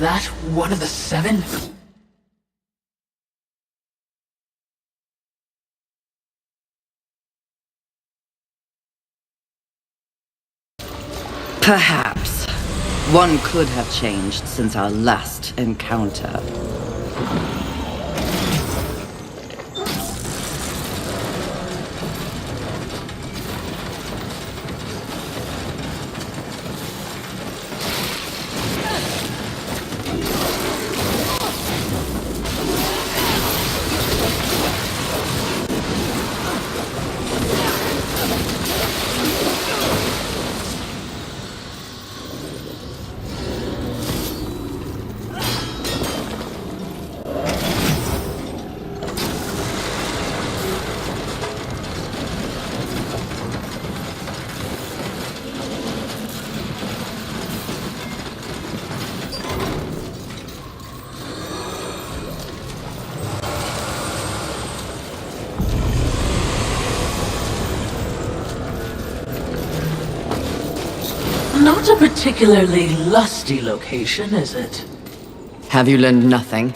that one of the seven? Perhaps. One could have changed since our last encounter. Not a particularly lusty location, is it? Have you learned nothing?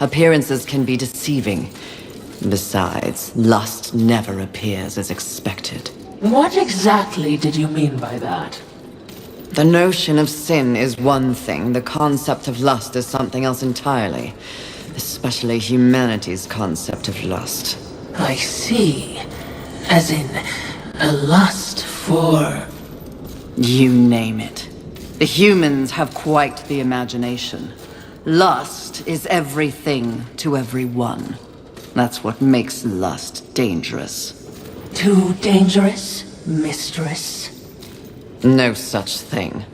Appearances can be deceiving. Besides, lust never appears as expected. What exactly did you mean by that? The notion of sin is one thing, the concept of lust is something else entirely. Especially humanity's concept of lust. I see. As in, a lust for... You name it. The humans have quite the imagination. Lust is everything to everyone. That's what makes lust dangerous. Too dangerous, mistress? No such thing.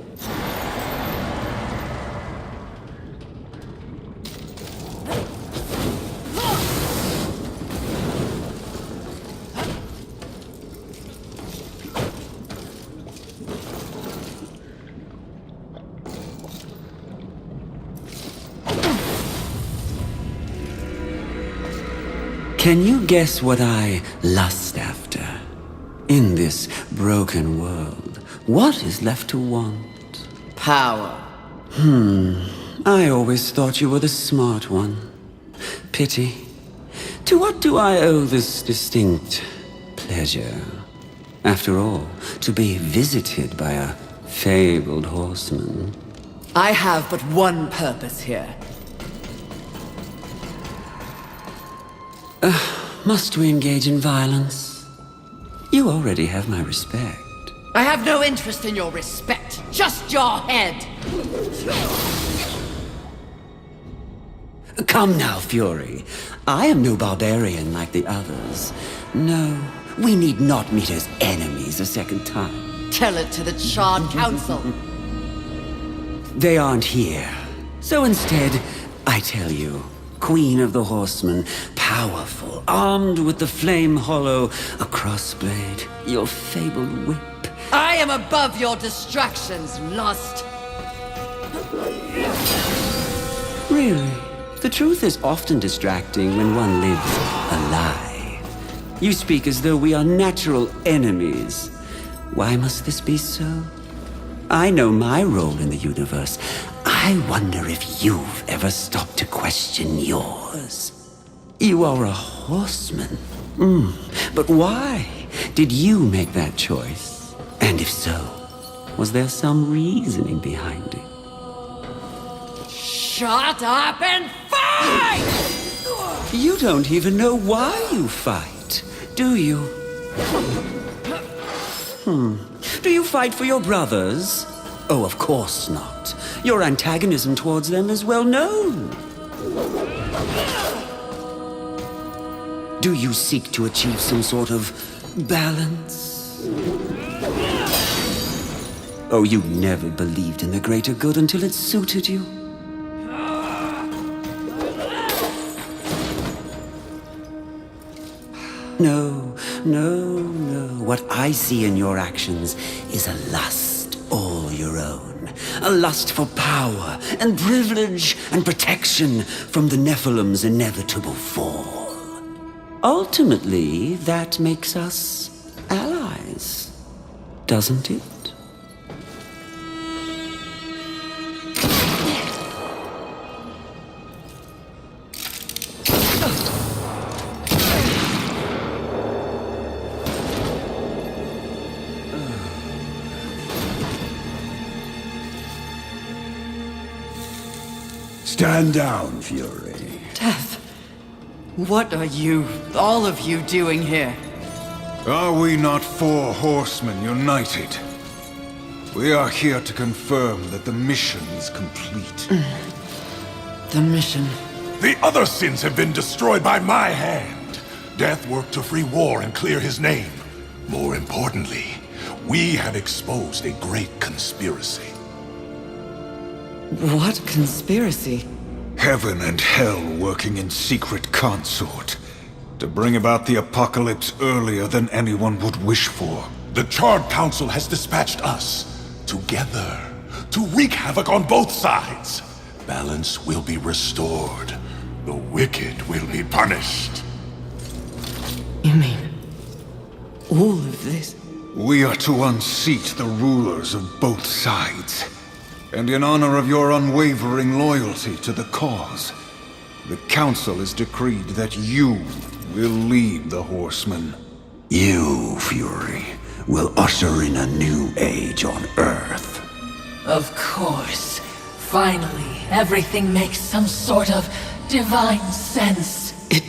Can you guess what I lust after? In this broken world, what is left to want? Power. I always thought you were the smart one. Pity. To what do I owe this distinct pleasure? After all, to be visited by a fabled horseman. I have but one purpose here. Must we engage in violence? You already have my respect. I have no interest in your respect, just your head. Come now, Fury. I am no barbarian like the others. No, we need not meet as enemies a second time. Tell it to the Charred Council. They aren't here. So instead, I tell you, Queen of the Horsemen, powerful, armed with the Flame Hollow, a crossblade, your fabled whip. I am above your distractions, lust. Really? The truth is often distracting when one lives a lie. You speak as though we are natural enemies. Why must this be so? I know my role in the universe. I wonder if you've ever stopped to question yours. You are a horseman. But why did you make that choice? And if so, was there some reasoning behind it? Shut up and fight! You don't even know why you fight, do you? Do you fight for your brothers? Oh, of course not. Your antagonism towards them is well known. Do you seek to achieve some sort of balance? Oh, you never believed in the greater good until it suited you. No, no, no. What I see in your actions is a lust all your own. A lust for power and privilege and protection from the Nephilim's inevitable fall. Ultimately, that makes us allies, doesn't it? Stand down, Fury. Death. What are you, all of you, doing here? Are we not four horsemen united? We are here to confirm that the mission is complete. The mission. The other sins have been destroyed by my hand. Death worked to free War and clear his name. More importantly, we have exposed a great conspiracy. What conspiracy? Heaven and hell working in secret consort to bring about the apocalypse earlier than anyone would wish for. The Charred Council has dispatched us together to wreak havoc on both sides. Balance will be restored. The wicked will be punished. You mean all of this? We are to unseat the rulers of both sides. And in honor of your unwavering loyalty to the cause, the Council has decreed that you will lead the Horsemen. You, Fury, will usher in a new age on Earth. Of course. Finally, everything makes some sort of divine sense. It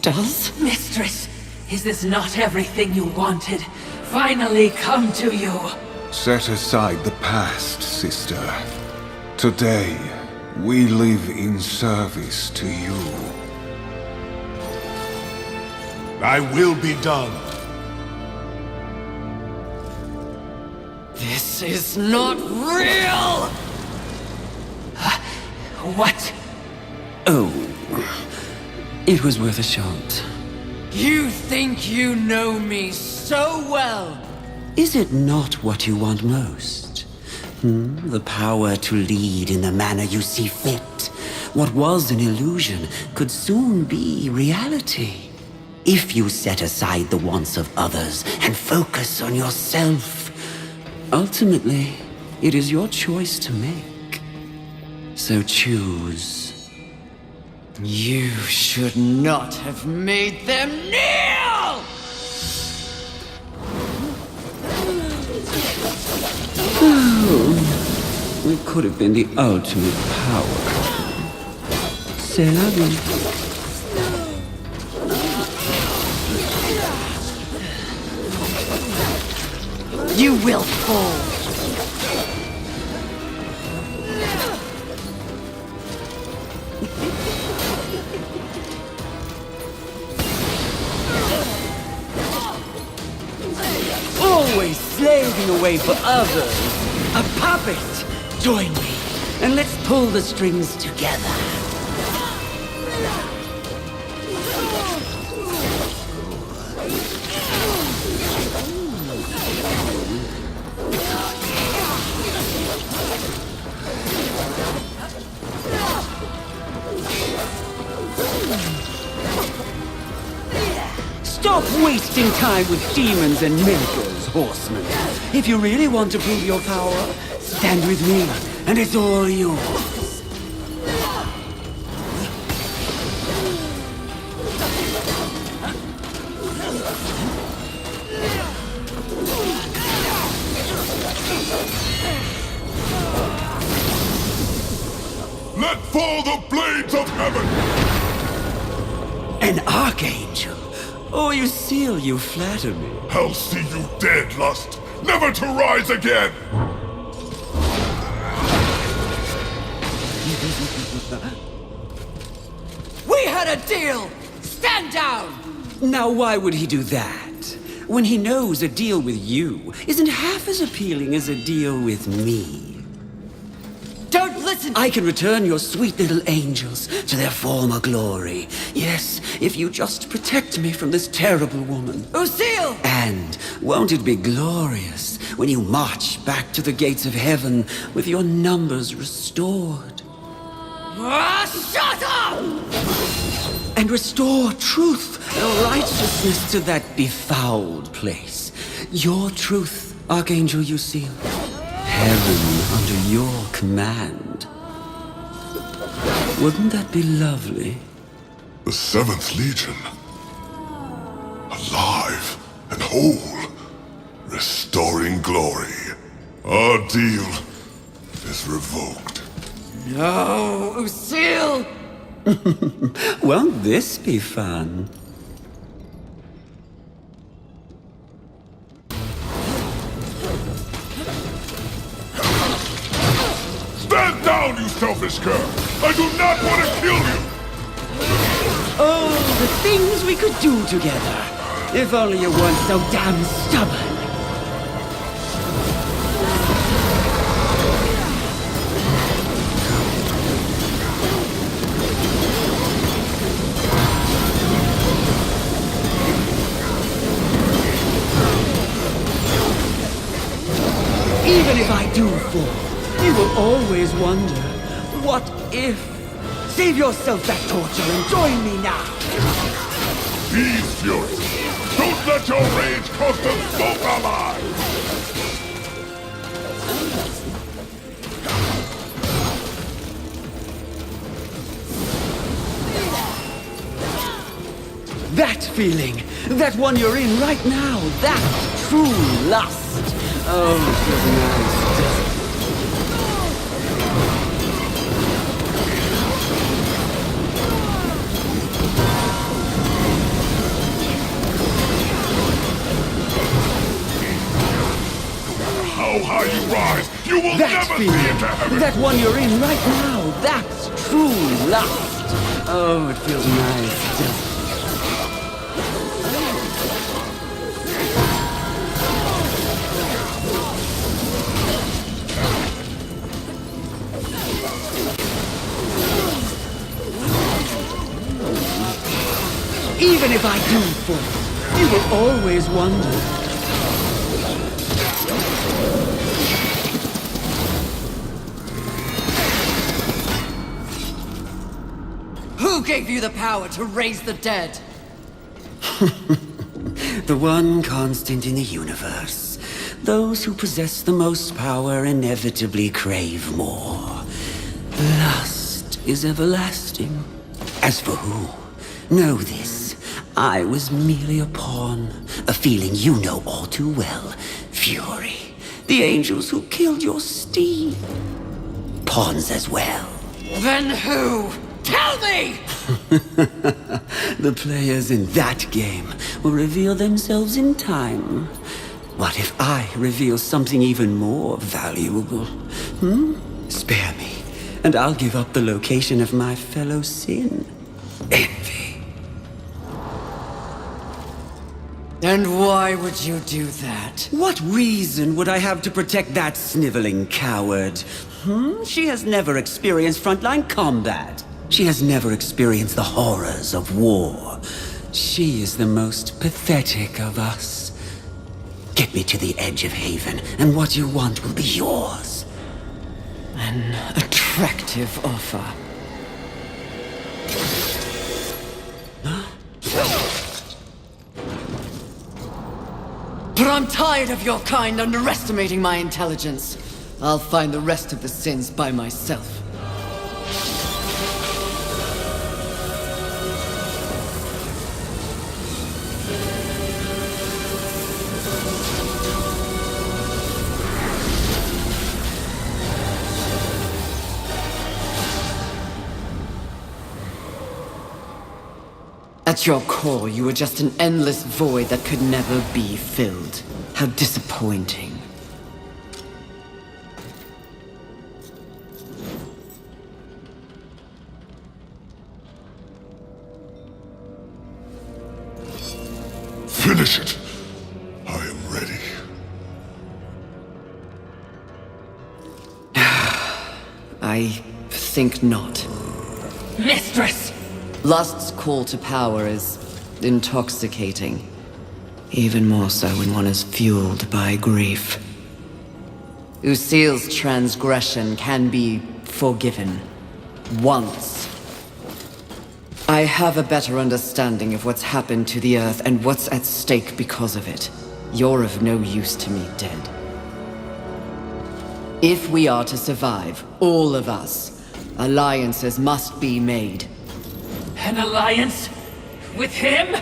does? Mistress, is this not everything you wanted? Finally come to you. Set aside the past, sister. Today, we live in service to you. Thy will be done. This is not real! What? Oh, it was worth a shot. You think you know me so well! Is it not what you want most? The power to lead in the manner you see fit. What was an illusion could soon be reality. If you set aside the wants of others and focus on yourself. Ultimately, it is your choice to make. So choose. You should not have made them kneel! It could have been the ultimate power. C'est la vie. You will fall! Always slaving away for others. A puppet. Join me, and let's pull the strings together. Stop wasting time with demons and makers, horsemen. If you really want to prove your power, stand with me, and it's all yours. Let fall the blades of heaven! An archangel? Oh, you seal, you flatter me. I'll see you dead, Lust, never to rise again! We had a deal! Stand down! Now why would he do that? When he knows a deal with you isn't half as appealing as a deal with me. Don't listen! I can return your sweet little angels to their former glory. Yes, if you just protect me from this terrible woman. Lucille! And won't it be glorious when you march back to the gates of heaven with your numbers restored? Shut up! And restore truth and righteousness to that befouled place. Your truth, Archangel Lucille. Heaven under your command. Wouldn't that be lovely? The 7th Legion. Alive and whole. Restoring glory. Our deal is revoked. No, Lucille! Won't this be fun? Stand down, you selfish cur! I do not want to kill you! Oh, the things we could do together. If only you weren't so damn stubborn. Even if I do fall, you will always wonder, what if? Save yourself that torture and join me now! Ease, Fury! Don't let your rage cost us both our lives! That feeling, that one you're in right now, that true lust. Oh, it feels nice, doesn't it? How high you rise, you will That never feeling, see into heaven! that one you're in right now, that's true lust. Oh, it feels nice, doesn't it? Even if I do fall, you will always wonder. Who gave you the power to raise the dead? The one constant in the universe. Those who possess the most power inevitably crave more. Lust is everlasting. As for who, know this. I was merely a pawn. A feeling you know all too well. Fury. The angels who killed your steed. Pawns as well. Then who? Tell me! The players in that game will reveal themselves in time. What if I reveal something even more valuable? Spare me, and I'll give up the location of my fellow sin. Envy. And why would you do that? What reason would I have to protect that sniveling coward? She has never experienced frontline combat. She has never experienced the horrors of war. She is the most pathetic of us. Get me to the edge of Haven, and what you want will be yours. An attractive offer. But I'm tired of your kind underestimating my intelligence. I'll find the rest of the sins by myself. At your core, you were just an endless void that could never be filled. How disappointing. Finish it! I am ready. I think not. Mistress! Lust's call to power is intoxicating. Even more so when one is fueled by grief. Lucille's transgression can be forgiven. Once. I have a better understanding of what's happened to the Earth and what's at stake because of it. You're of no use to me, dead. If we are to survive, all of us, alliances must be made. An alliance? With him?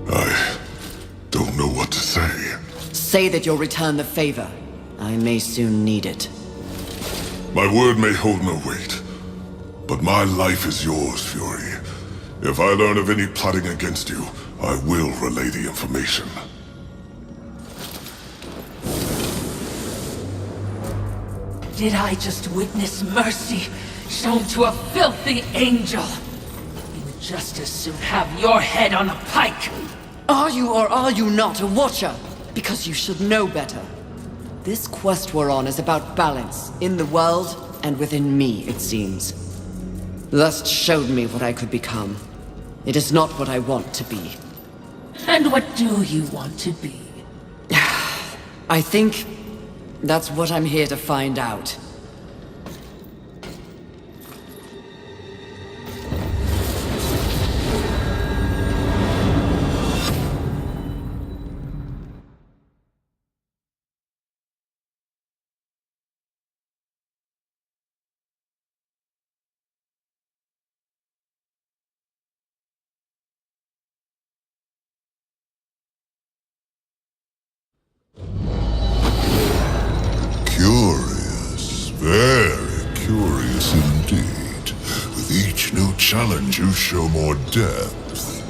I don't know what to say. Say that you'll return the favor. I may soon need it. My word may hold no weight, but my life is yours, Fury. If I learn of any plotting against you, I will relay the information. Did I just witness mercy shown to a filthy angel? You would just as soon have your head on a pike! Are you or are you not a Watcher? Because you should know better. This quest we're on is about balance, in the world and within me, it seems. Lust showed me what I could become. It is not what I want to be. And what do you want to be? I think that's what I'm here to find out. Curious, very curious indeed. With each new challenge, you show more depth.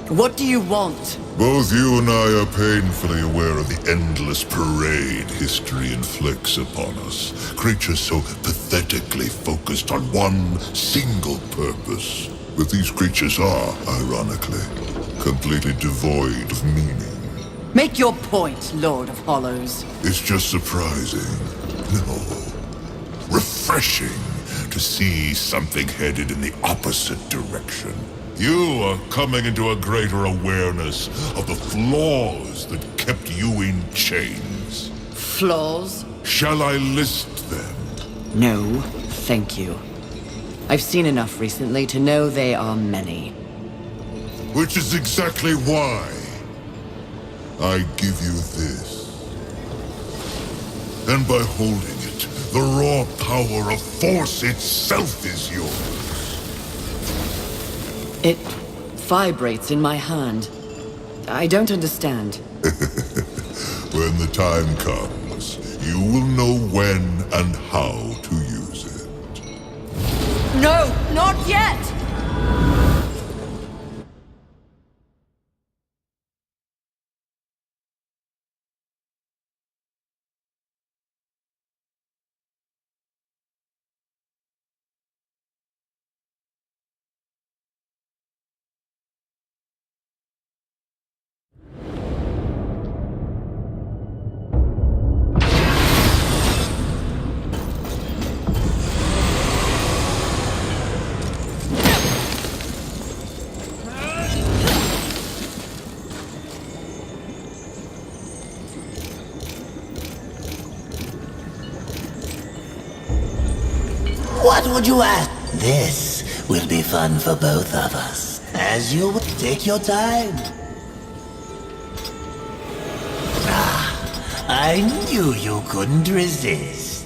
What do you want? Both you and I are painfully aware of the endless parade history inflicts upon us. Creatures so pathetically focused on one single purpose. But these creatures are, ironically, completely devoid of meaning. Make your point, Lord of Hollows. It's just surprising. No. Refreshing to see something headed in the opposite direction. You are coming into a greater awareness of the flaws that kept you in chains. Flaws? Shall I list them? No, thank you. I've seen enough recently to know they are many. Which is exactly why I give you this. And by holding it, the raw power of Force itself is yours. It vibrates in my hand. I don't understand. When the time comes, you will know when and how to use it. No, not yet! What would you ask? This will be fun for both of us. As you take your time. Ah, I knew you couldn't resist.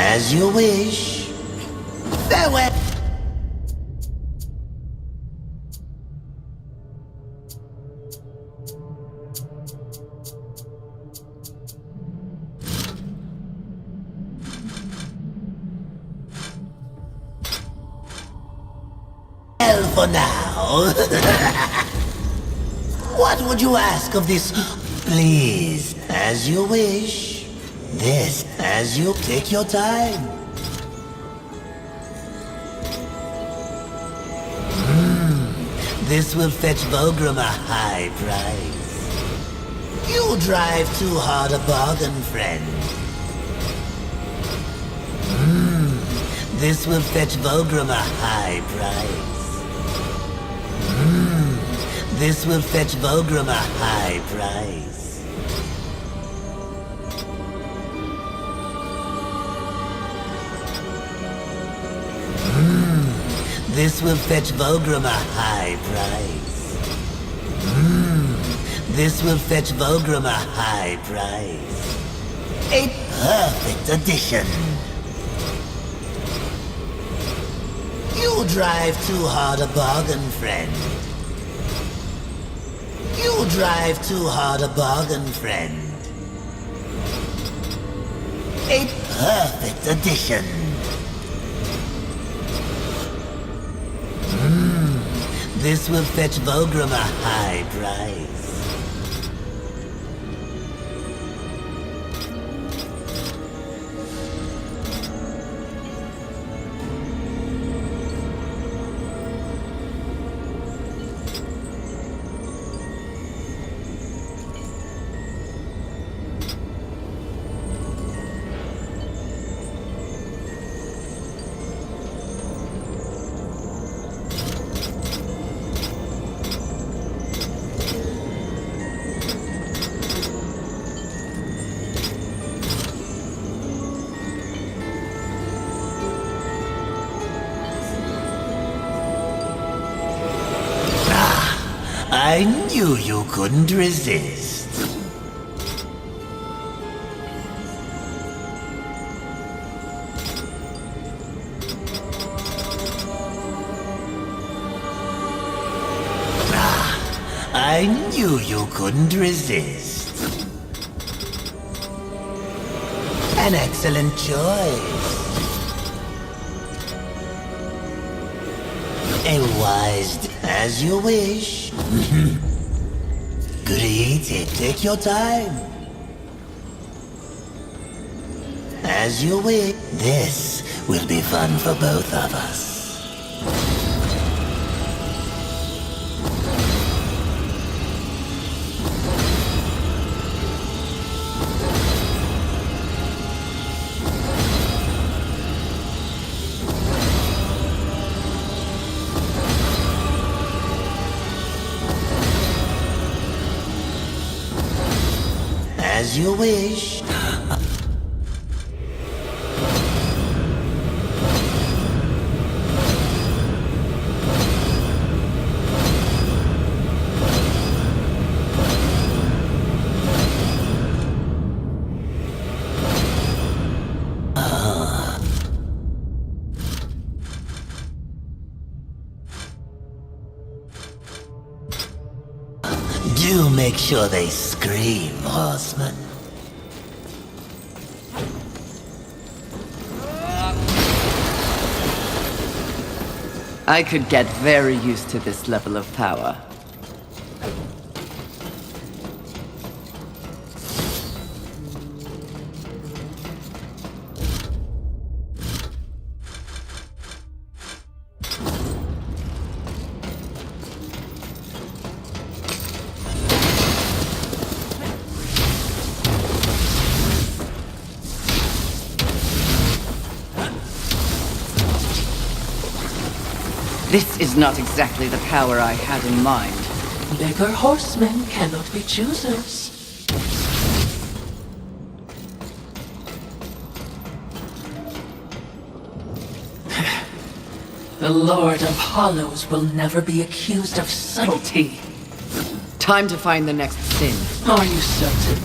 As you wish. Farewell. Well, for now. What would you ask of this? Please, as you wish. This, as you take your time. This will fetch Volgrim a high price. You drive too hard a bargain, friend. This will fetch Volgrim a high price. This will fetch Volgrim a high price. This will fetch Volgrim a high price. This will fetch Volgrim a high price. A perfect addition. You drive too hard a bargain, friend. You drive too hard a bargain, friend. A perfect addition. This will fetch Volgrim a high price. I knew you couldn't resist. I knew you couldn't resist. An excellent choice. A wise as you wish. Greet it. Take your time. As you wish. This will be fun for both of us. As you wish. Do make sure they scream, horseman. I could get very used to this level of power. This is not exactly the power I had in mind. Beggar horsemen cannot be choosers. The Lord of Hollows will never be accused of subtlety. Time to find the next sin. Are you certain?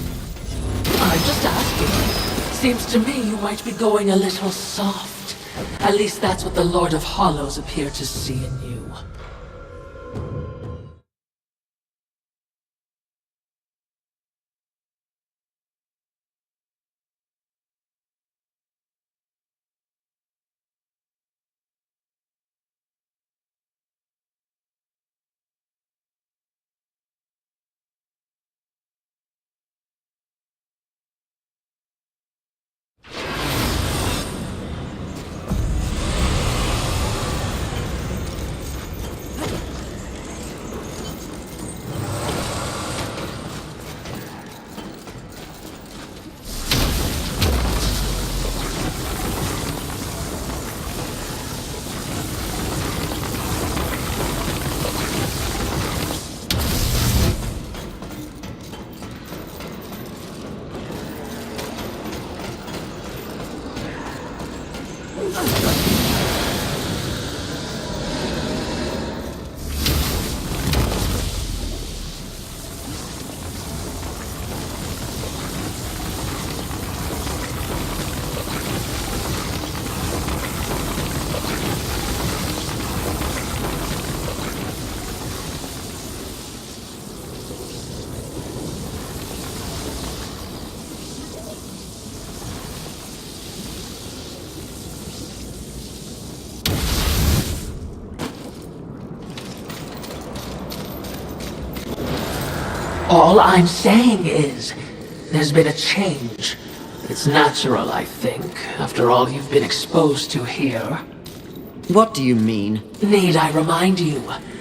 I'm just asking. Seems to me you might be going a little soft. At least that's what the Lord of Hollows appeared to see in you. All I'm saying is, there's been a change. It's natural, I think, after all you've been exposed to here. What do you mean? Need I remind you,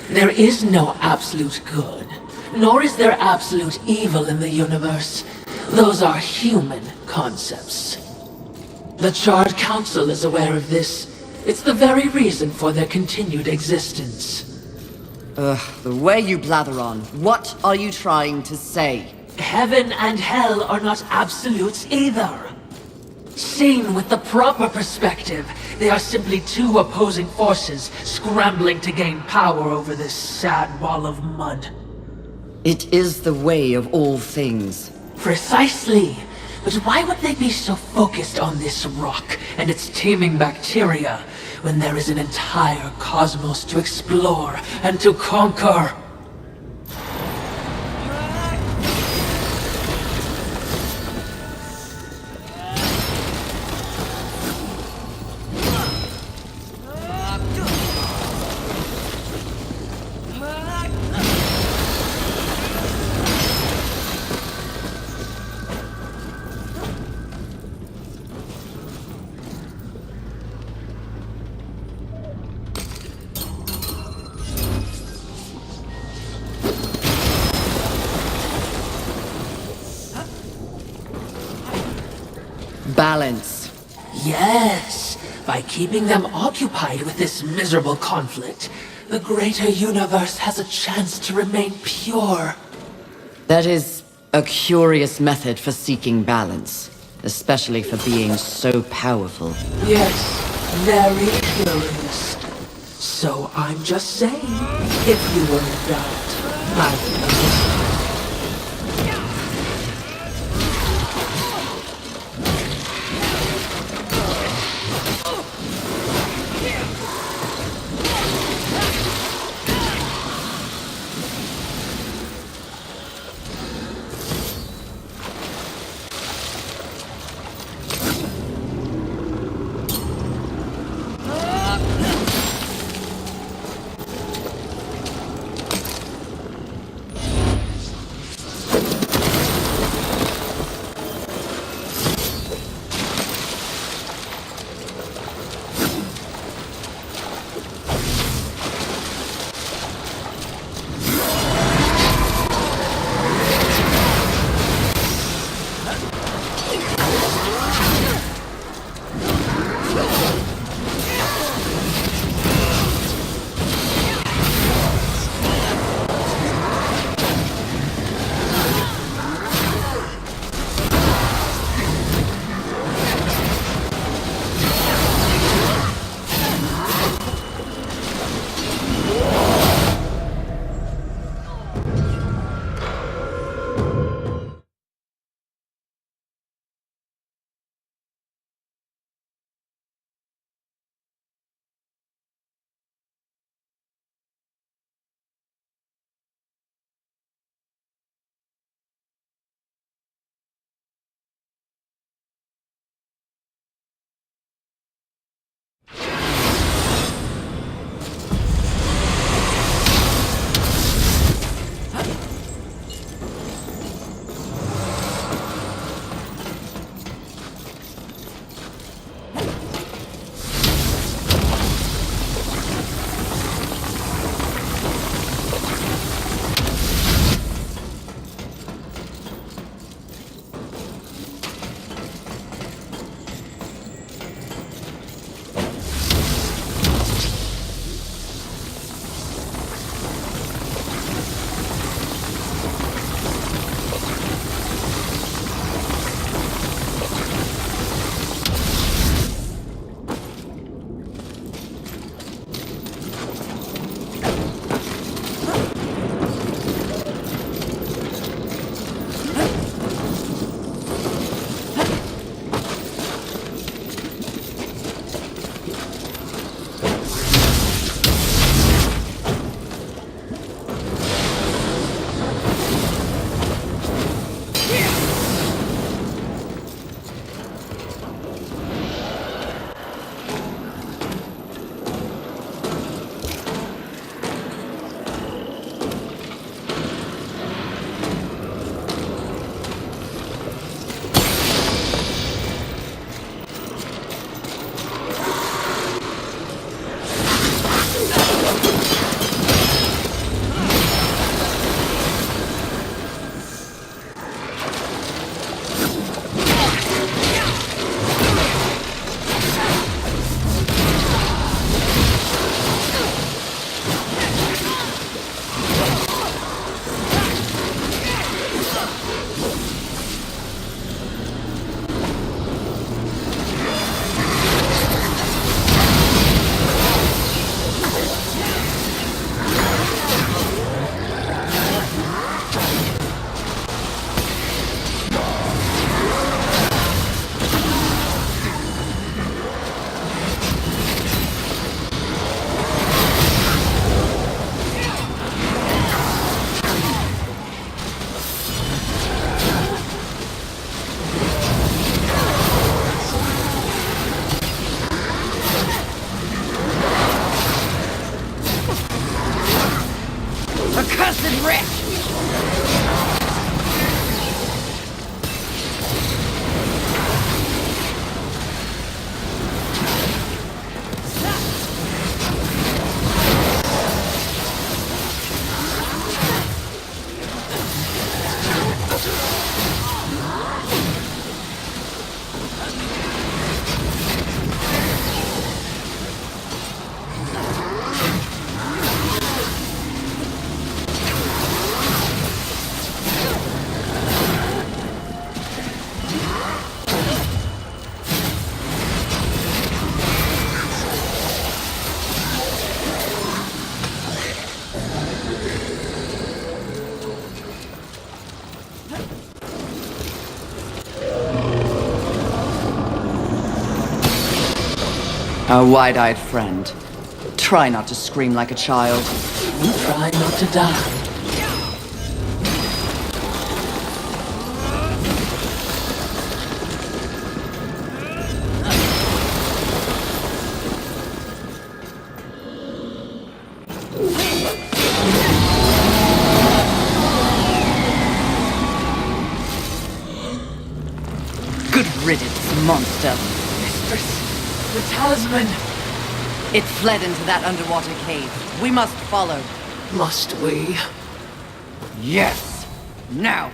there is no absolute good, nor is there absolute evil in the universe. Those are human concepts. The Charred Council is aware of this. It's the very reason for their continued existence. The way you blather on. What are you trying to say? Heaven and hell are not absolutes either. Seen with the proper perspective, they are simply two opposing forces scrambling to gain power over this sad wall of mud. It is the way of all things. Precisely. But why would they be so focused on this rock and its teeming bacteria when there is an entire cosmos to explore and to conquer? Balance. Yes, by keeping them occupied with this miserable conflict, the greater universe has a chance to remain pure. That is a curious method for seeking balance, especially for being so powerful. Yes, very curious. So I'm just saying, if you were in doubt, I Our wide-eyed friend. Try not to scream like a child. You try not to die. Good riddance, monster. Mistress, the talisman. It fled into that underwater cave. We must follow. Must we? Yes! Now!